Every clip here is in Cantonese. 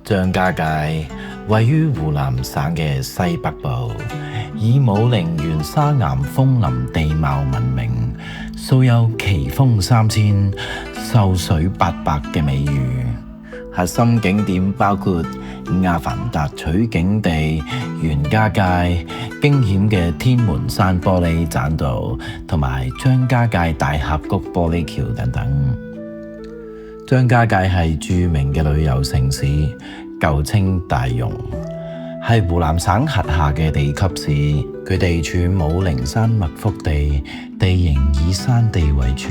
張家界位於湖南省嘅西北部，以武陵源砂岩峰林地貌聞名，素有奇峰3000、秀水800嘅美譽。核心景點包括阿凡達取景地袁家界、驚險嘅天門山玻璃棧道同埋張家界大峽谷玻璃橋等等。張家界係著名嘅旅遊城市，舊稱大榕，係湖南省轄下嘅地級市。佢地處武陵山脈腹地，地形以山地為主，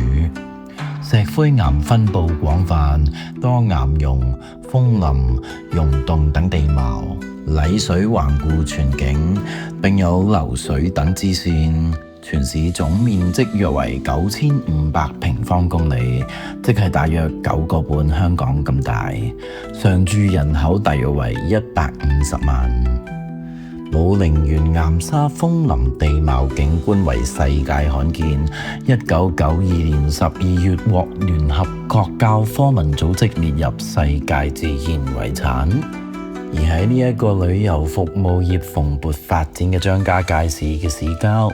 石灰岩分布廣泛，多岩溶、峰林、溶洞等地貌，澧水環顧全景，並有流水等支線。全市總面積約為9500平方公里，即係大約9個半香港咁大，常住人口大約為150萬。武陵源岩沙峰林地貌景觀為世界罕見，1992年12月獲聯合國教科文組織列入世界自然遺產。而喺呢一個旅遊服務業蓬勃發展嘅張家界市嘅市郊，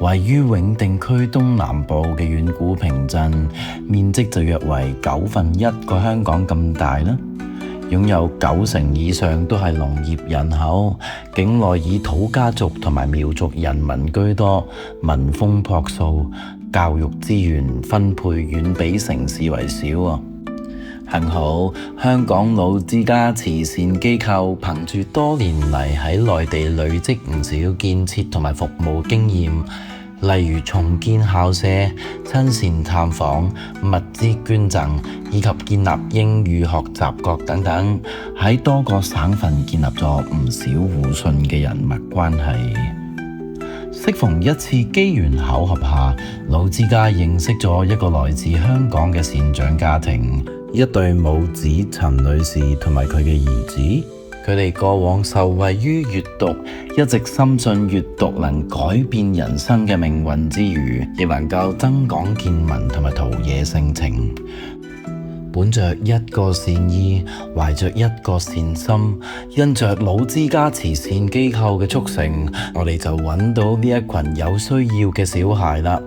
位於永定區東南部嘅遠古坪鎮，面積就約為1/9個香港咁大啦。擁有90%以上都係農業人口，境內以土家族同埋苗族人民居多，民風樸素，教育資源分配遠比城市為少啊。幸好香港老之家慈善機構憑住多年嚟喺內地累積唔少建設同埋服務經驗，例如重建校舍、親善探訪、物資捐贈以及建立英語學習角等等，喺多個省份建立咗唔少互信嘅人脈關係。適逢一次機緣巧合下，老之家認識咗一個來自香港嘅善長家庭，一對母子陳女士同埋佢嘅兒子。佢哋過往受惠於閱讀，一直深信閱讀能改變人生嘅命運之餘，亦能夠增廣見聞同埋陶冶性情。本着一個善意，懷着一個善心，因着老之家慈善機構嘅促成，我哋就揾到呢一群有需要嘅小孩啦。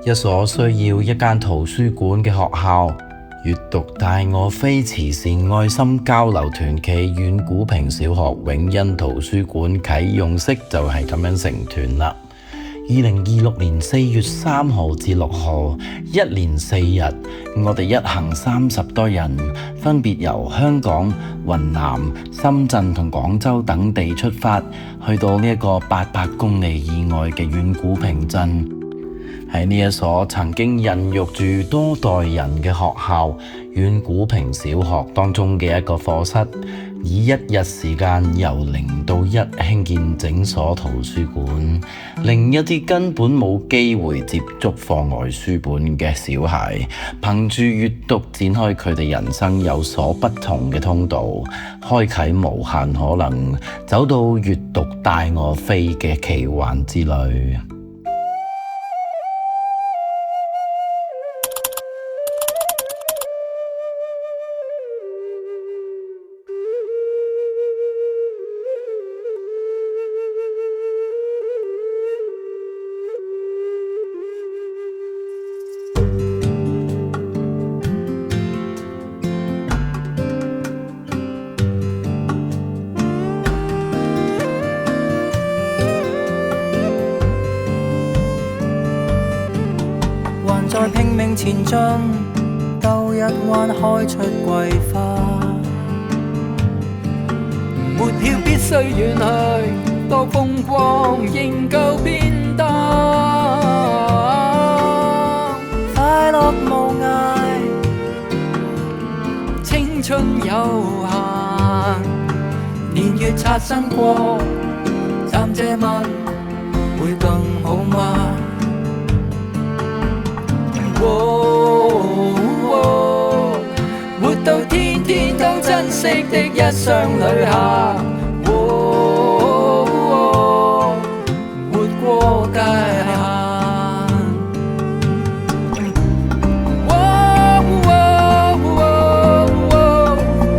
一所需要一間圖書館嘅學校，閱讀帶我飛慈善愛心交流團暨遠古坪小學永恩圖書館啟用式就係咁樣成團啦。2026年4月3號至6號，一連4日，我哋一行30多人，分別由香港、雲南、深圳同廣州等地出發，去到呢一個800公里以外嘅遠古坪鎮。喺呢一所曾經孕育住多代人嘅學校遠古坪小學當中嘅一個課室，以1日時間由0到1興建整所圖書館，令一啲根本冇機會接觸課外書本嘅小孩，憑住閱讀展開佢哋人生有所不同嘅通道，開啟無限可能，走到閱讀帶我飛嘅奇幻之旅。在拼命前進，兜一彎開出桂花。沒票必須遠去，多風光仍舊變淡。快樂無涯，青春有限。年月刷新過，暫借問會更好嗎？活到天天都珍惜的一雙旅客，活過界限，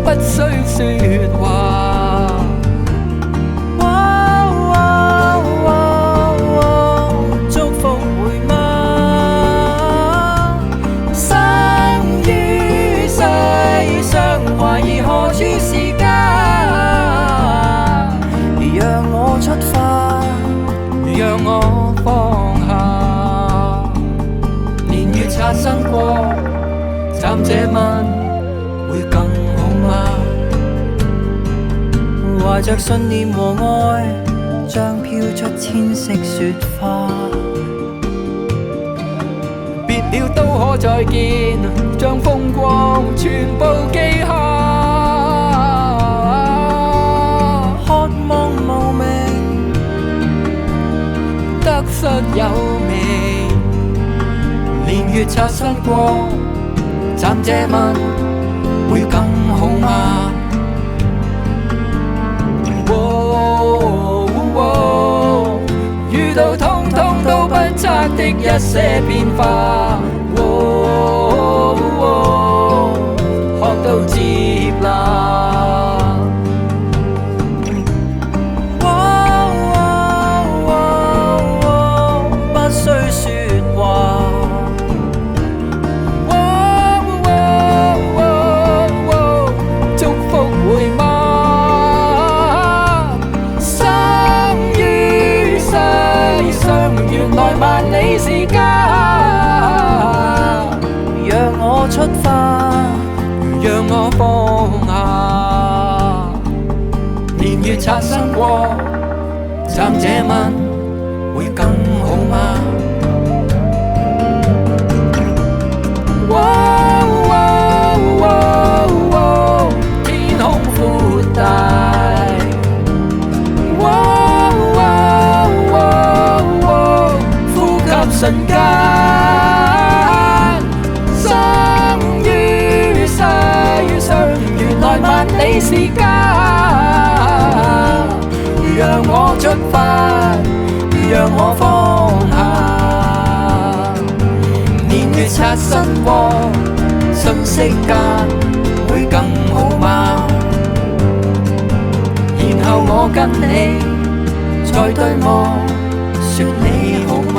不需說話。問會更好嗎？懷着信念和愛，將飄出千色雪花。別了都可再見，將風光全部記下。渴望無名，得失有味，年月擦身過，暫借問會更好嗎？遇到通通都不測的一些變化，學到接納。不需說話，祝福會嗎？原來萬里是家，讓我出發，讓我放下。年月擦身過，暫借問會更好嗎？天空闊大。瞬間，生於世上，原來萬里是家。讓我出發，讓我放下。年月擦身過，瞬息間會更好嗎？然後我跟你再對望，說你好嗎？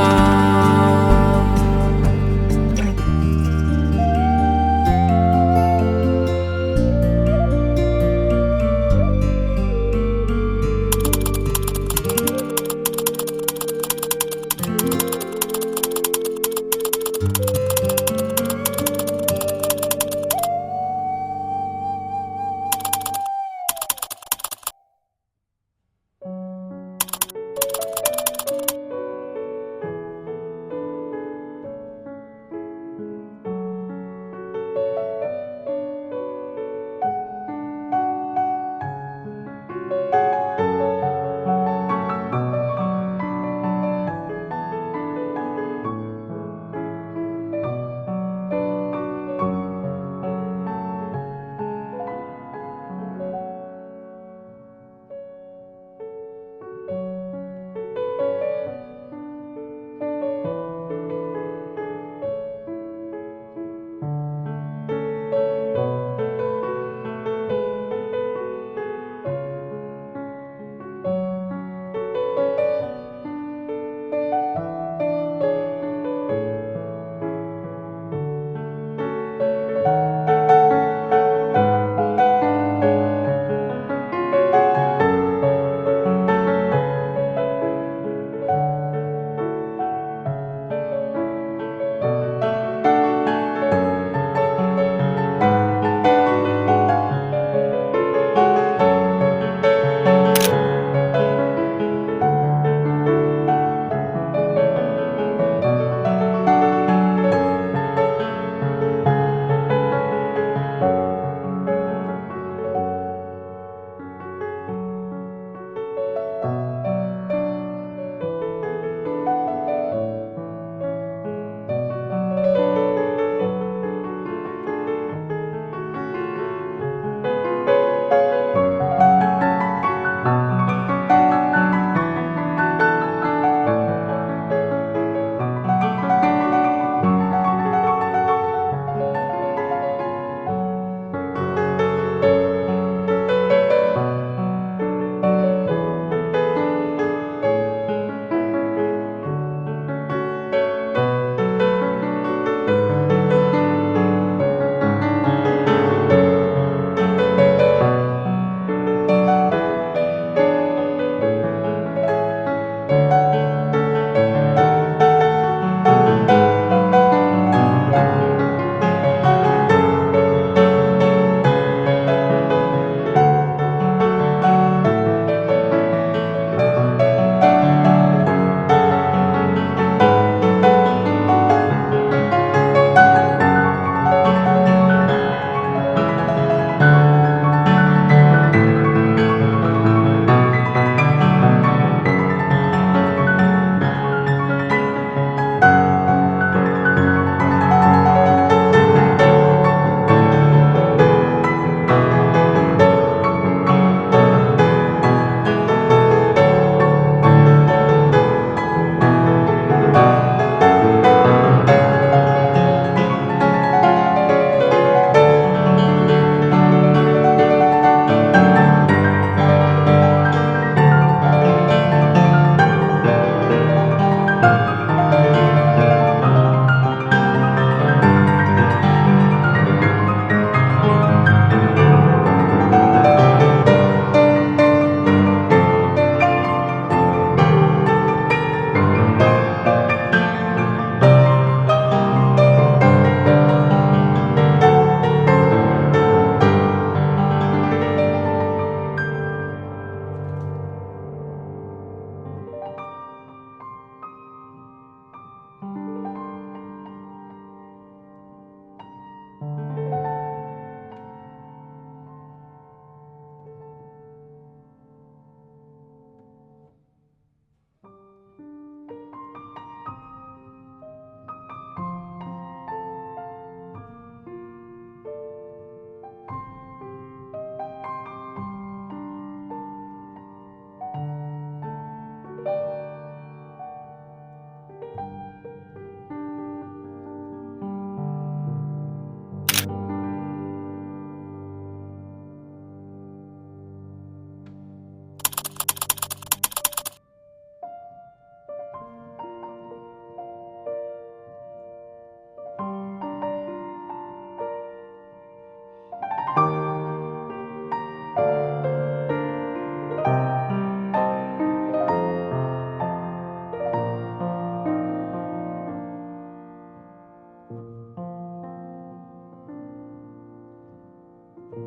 好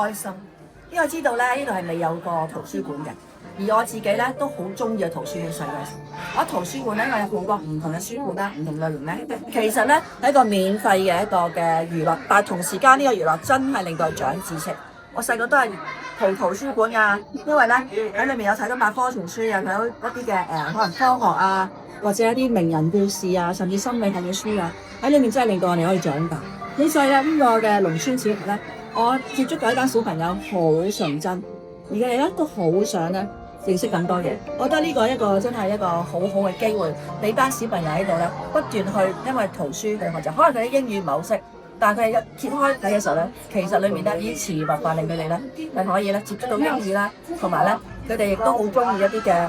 開心，因為知道咧呢度係未有個圖書館嘅，而我自己咧都好中意去圖書館細個時。我圖書館咧因為有好多唔同嘅書館啦，唔同類型咧，其實咧係一個免費嘅一個嘅娛樂，但係同時間呢個娛樂真係令到長知識。我細個都係去圖書館㗎，因為咧喺裏面有睇到百科全書啊，睇到一啲嘅可能科學啊，或者一啲名人故事啊，甚至心理學嘅書啊，喺裏面真係令到我哋可以長大。咁所以咧呢個嘅農村小學咧，我接觸到一班小朋友好純真，而佢哋咧都好想咧認識更多嘢。我覺得呢個一個真係一個好好嘅機會，俾班小朋友喺度咧不斷去因為圖書去學習，可能佢啲英語唔係好識，但係佢哋一揭開睇嘅時候咧，其實裡面咧已經潛移默化令佢哋咧係可以咧接觸到英語啦，同埋咧佢哋亦都好中意一啲嘅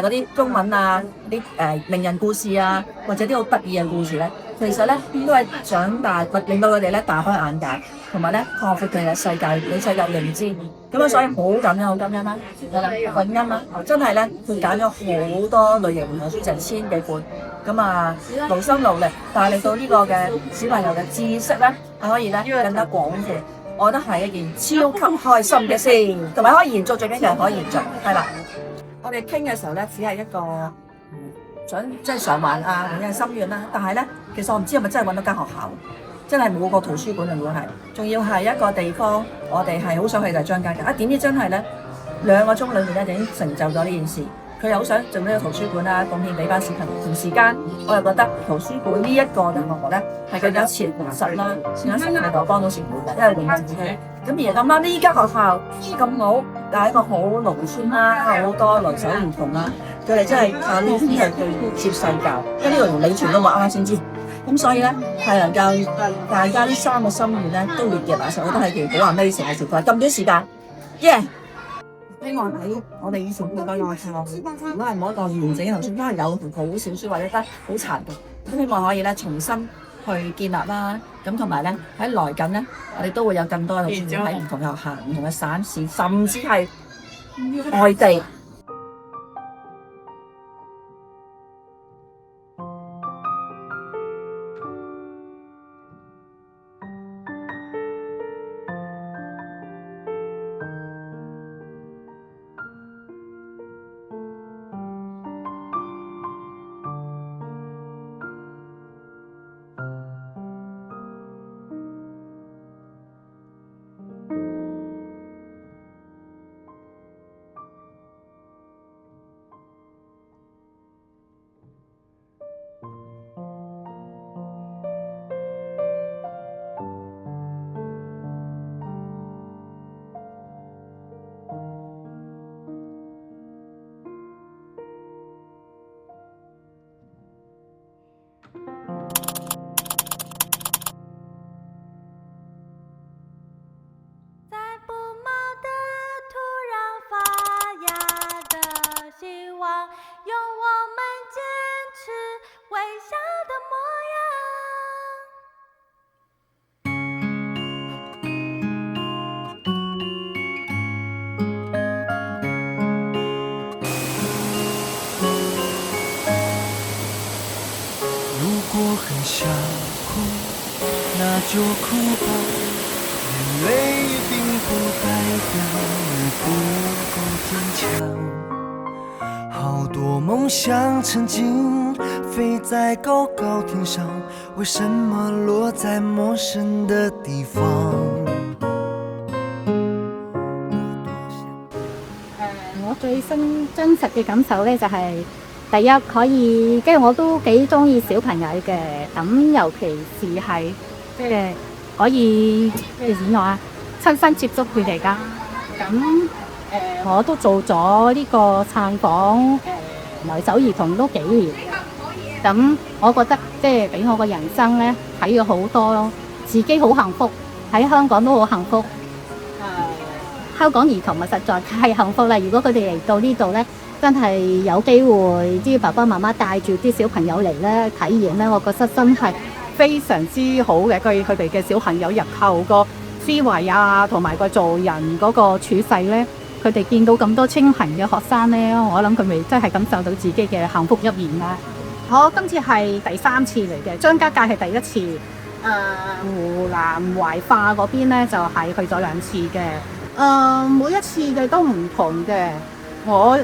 嗰啲中文啊，啲名人故事啊，或者啲好得意嘅故事咧。其實咧都係長大，令到佢哋咧大開眼界，同埋咧擴闊佢哋嘅世界，對世界認知。咁啊，所以好感恩，好感恩啦，感恩啦，真係咧佢揀咗好多類型唔同書，成千幾本。咁啊，勞心勞力，但係令到呢個嘅小朋友嘅知識咧係可以咧更加廣闊。我覺得係一件超級開心嘅事，同埋可以延續，最緊要係可以延續，係啦。我哋傾嘅時候咧，只係一個想即係償還啊，或者係心願啦。但係咧，其實我唔知係咪真係揾到間學校，真係冇個圖書館，如果係，仲要係一個地方，我哋係好想去就係張家界。點知真係咧2個鐘裏面咧就已經成就咗呢件事。佢又好想做呢個圖書館啦，貢獻俾班小朋友。同時間，我又覺得圖書館呢一個嘅項目咧係更加切實啦，更加實際幫到小朋友，因為認自己。咁而咁啱呢間學校咁好，但係一個好農村啦，好多來手唔同啦，佢哋真係靠呢啲去接世教，因為呢個同李全都話啱啱先知。咁所以咧係能夠大家呢3個心願咧都列嘅埋實，我覺得係件好 amazing嘅事。咁短時間，耶！希望喺我哋以前嗰個學校，如果係冇一個完整嘅圖書館，都係有好少書或者得好殘嘅，咁希望可以咧重新去建立啦。咁同埋咧喺來緊咧，我哋都會有更多嘅圖書館喺唔同嘅學校、唔同嘅省市，甚至係外地。想哭，那就哭吧，眼泪一定不代表你不够坚强。好多梦想曾经飞在高高天上，为什么落在陌生的地方？我最真實嘅感受咧就係、第一可以，跟住我都幾中意小朋友嘅，咁尤其是係即係可以點講啊，親身接觸佢哋噶。咁我都做咗呢個撐房留守兒童都幾年，咁我覺得即係俾我個人生咧睇咗好多咯，自己好幸福，喺香港都好幸福。香港兒童咪實在太幸福啦！如果佢哋嚟到呢度咧，真係有機會啲爸爸媽媽帶住啲小朋友嚟咧體驗咧，我覺得真係非常之好嘅，對佢哋嘅小朋友日後個思維啊，同埋個做人嗰個處世呢，佢哋見到咁多清貧嘅學生呢，我諗佢咪真係感受到自己嘅幸福一面啦。我今次係第3次嚟嘅，張家界係第1次，湖南懷化嗰邊呢就係去咗2次嘅，每一次嘅都唔同嘅。我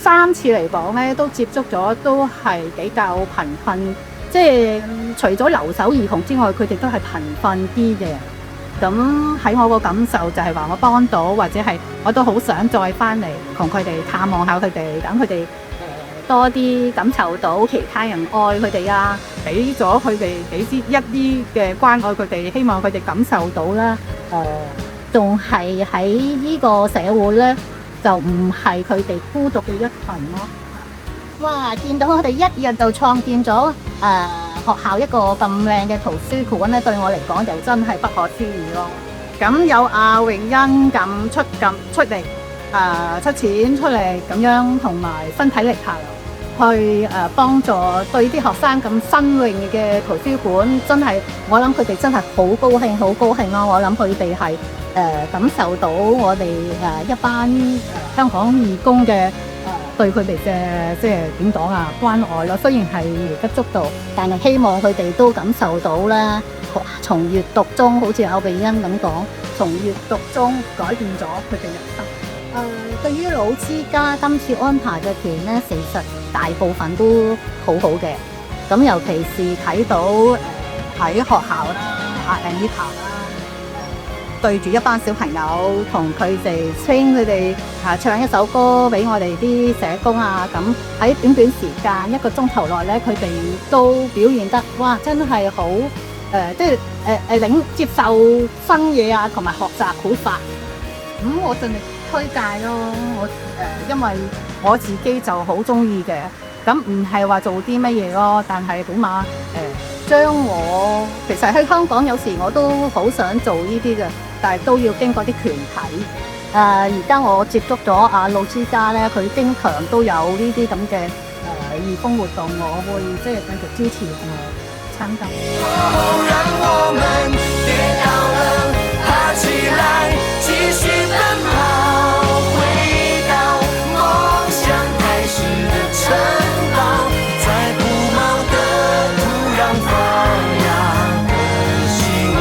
3次嚟講呢，都接觸咗都係比較貧困，即係除咗留守兒童之外，佢哋都係貧困啲嘅。咁喺我個感受就係話我幫到，或者係我都好想再翻嚟同佢哋探望下佢哋，等佢哋多啲感受到其他人愛佢哋啊，俾咗佢哋一啲嘅關愛佢哋，希望佢哋感受到啦。仲係喺呢個社會呢，就唔係佢哋孤獨嘅一群咯。哇！見到我哋一日就創建咗學校一個咁靚嘅圖書館咧，對我嚟講就真係不可思議咯。咁有阿詠欣咁出力出錢出力咁樣，同埋身體力行去幫助對啲學生咁新穎嘅圖書館，真係我諗佢哋真係好高興，好高興咯！我諗佢哋係感受到我哋一班香港義工嘅對佢哋嘅即係點講啊關愛咯。雖然係微不足道，但係希望佢哋都感受到啦。從閱讀中，好似阿詠欣咁講，從閱讀中改變咗佢哋人生。對於老之家今次安排嘅團呢，其實大部分都好好嘅。咁尤其是睇到喺學校啦，阿 Anita 啦，對住一班小朋友，同佢哋佢哋唱一首歌俾我哋啲社工啊，咁喺短短時間1個鐘頭內咧，佢哋都表現得哇，真係好即係接受新嘢啊，同埋學習好快。咁我盡力推介咯，因為我自己就好中意嘅，咁唔係話做啲乜嘢咯，但係起碼將我其實喺香港有時我都好想做呢啲嘅，但係都要經過啲團體。而家我接觸咗阿老之家咧，佢經常都有呢啲咁嘅義工活動，我會即係繼續支持同埋參加。讓我們跌倒了，爬起來，繼續奔跑，回到夢想開始的城堡，在不毛的土壤發芽的希望，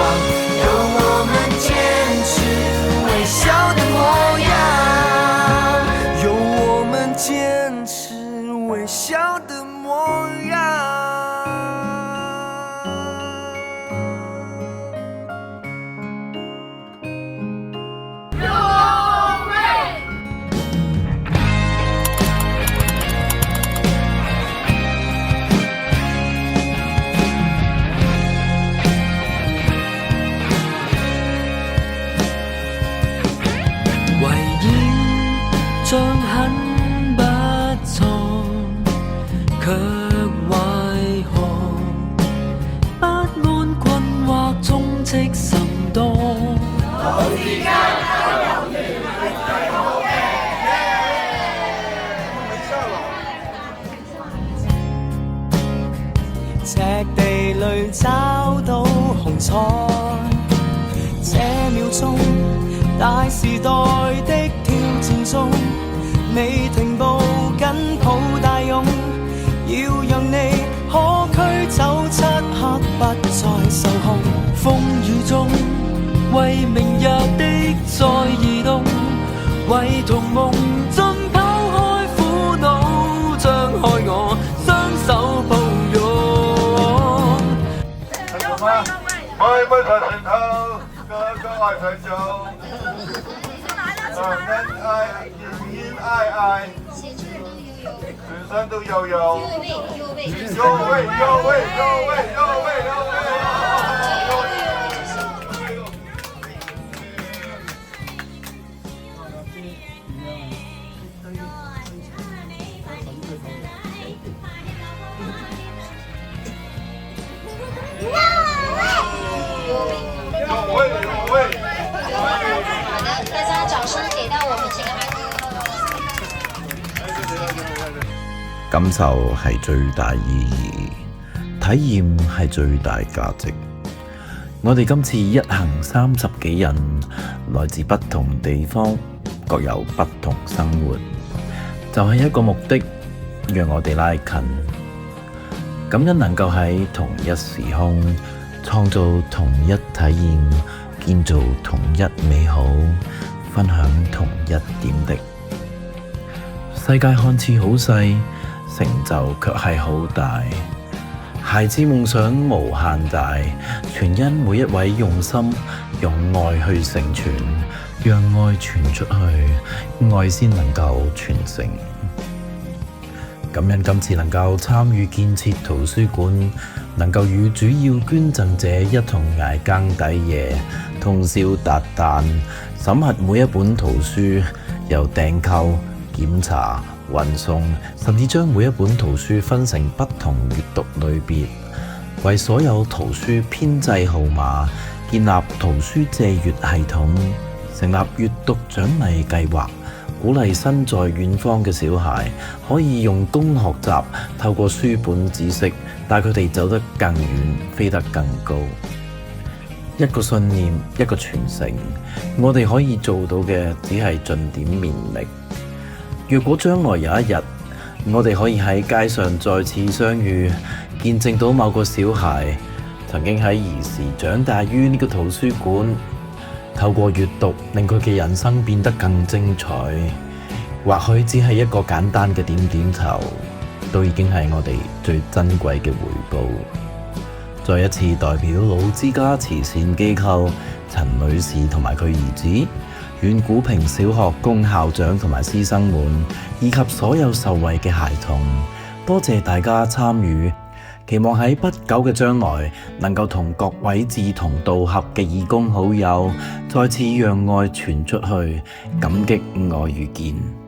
有我們堅持微笑的模樣，有我們堅持微笑的模樣。像很不錯，卻為何不安困惑充斥甚多？老之家交流團係最好嘅。赤地裏找到紅彩，這秒鐘大時代的挑戰中，未停步緊抱大勇，要讓你可驅走漆黑，不再受控。風雨中為明日的再移動，為同夢盡拋開苦惱，張開我雙手抱擁。愛不在船頭，個愛在走。恩愛，全身都有有，有味。好的，大家掌聲給到我們這個孩子。感受係最大意義，體驗係最大價值。我哋今次一行30幾人，來自不同地方，各有不同生活，就係一個目的，讓我哋拉近。感恩能夠喺同一時空創造同一體驗，建造同一美好，分享同一點滴。世界看似好細，成就卻係好大。孩子夢想無限大，全因每一位用心用愛去成全，讓愛傳出去，愛先能夠傳承。感恩今次能夠參與建設圖書館，能夠與主要捐贈者一同捱更抵夜，通宵達旦審核每一本圖書，由訂購、檢查、運送，甚至將每一本圖書分成不同閱讀類別，為所有圖書編製號碼，建立圖書借閱系統，成立閱讀獎勵計劃，鼓勵身在遠方嘅小孩可以用功學習，透過書本知識帶佢哋走得更遠，飛得更高。一個信念，一個傳承，我哋可以做到嘅只係盡點綿力。若果將來有一日，我哋可以喺街上再次相遇，見證到某個小孩曾經喺兒時長大於呢個圖書館，透過閱讀令佢嘅人生變得更精彩，或許只係一個簡單嘅點點頭，都已經係我哋最珍貴嘅回報。再一次代表老之家慈善機構陳女士同埋佢兒子，願古平小學公校長同埋師生們，以及所有受惠嘅孩童，多謝大家參與，期望喺不久嘅將來，能夠同各位志同道合嘅義工好友，再次讓愛傳出去，感激愛遇見。